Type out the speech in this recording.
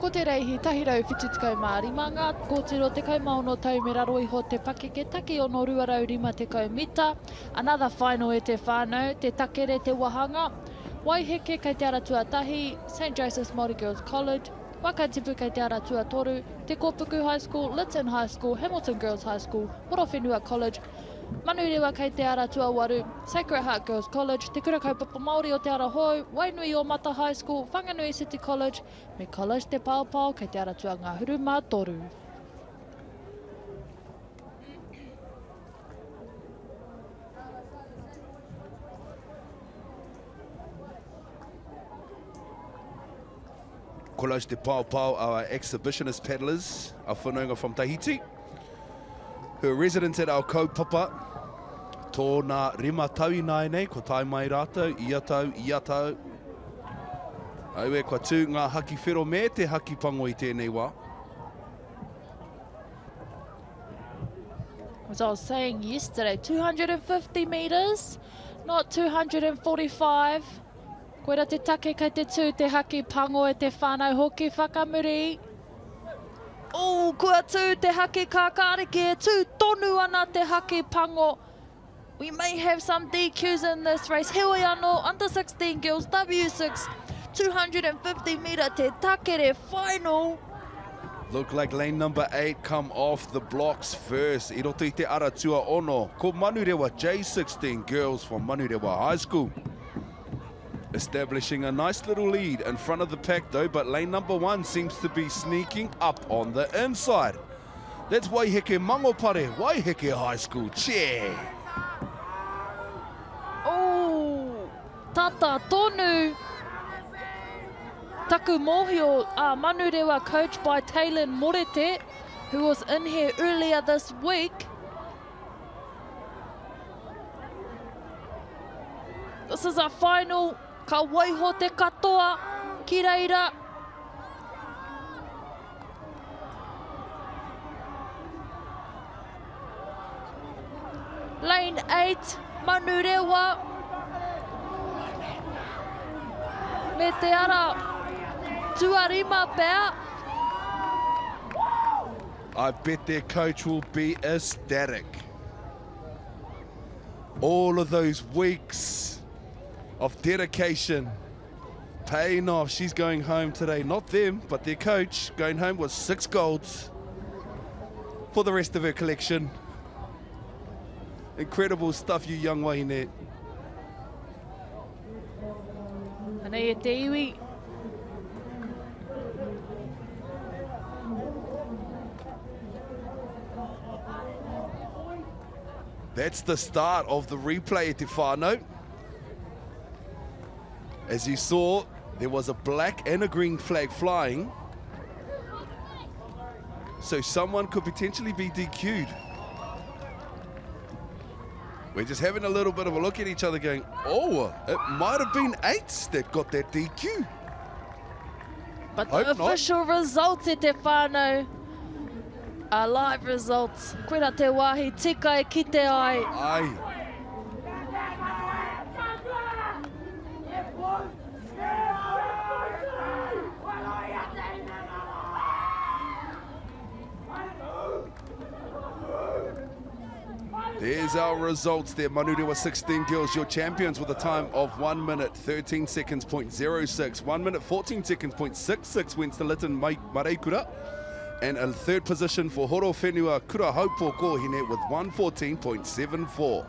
Ko te reihi, tahirau whitutukau Mārimanga, ko te ro te kaumaono tau me raro iho te pake ke take ono ruarau rima te kaumita. Another final e te whānau, te takere te wahanga. Waiheke kei te ara tuatahi, St. Joseph's Māori Girls College. Waka tipu kei te ara tuatoru, te Kōpuku High School, Lytton High School, Hamilton Girls High School, Horowhenua College. Manurewa kei te ara tuawaru, Sacred Heart Girls College, te kura kaupapa Māori o te ara hou, Wainui o Mata High School, Whanganui City College, me College te Paopao kei te ara tua ngā huru mā toru. College te Paopao, our exhibitionist paddlers, our whanaunga from Tahiti, who are residents at our kaupapa. Tōna rima taui nai nei, ko tai mai rātou, ia tau. Aue, kua tū ngā haki whero me te haki pango I tēnei wā. As I was saying yesterday, 250 metres, not 245. Koera te take kei te tū te haki pango e te whānau hoki whakamuri. Kua tū te haki kākāriki e tū tonu ana te haki pango. We may have some DQs in this race. Heoi anō, under 16 girls, W6, 250 metre te takere final. Look like lane number 8 come off the blocks first. I roto I te ara tua ono. Ko Manurewa J16 girls from Manurewa High School. Establishing a nice little lead in front of the pack though, but lane number 1 seems to be sneaking up on the inside. That's Waiheke Mangopare, Waiheke High School, che. Tata tonu. Taku Mohio, Manurewa, coached by Taylor Morete, who was in here earlier this week. This is our final. Ka waiho te katoa, ki reira. Lane 8, Manurewa. Me te ara tuarima pea. I bet their coach will be ecstatic. All of those weeks of dedication paying off. She's going home today. Not them, but their coach going home with 6 golds for the rest of her collection. Incredible stuff, you young wahine. Anei e te iwi. That's the start of the replay at Te Whānau. As you saw, there was a black and a green flag flying. So someone could potentially be DQ'd. We're just having a little bit of a look at each other going, it might have been 8s that got that DQ. But the official results e te whānau are live results. Koera te wāhi tika e ki te ai. Ai. There's our results there. Manurewa 16 girls, your champions with a time of 1 minute 13 seconds, 0.06. 1 minute 14 seconds, 0.66 wins to Lytton Mareikura. And a third position for Horowhenua Kura Haupo Kohine with 1:14.74.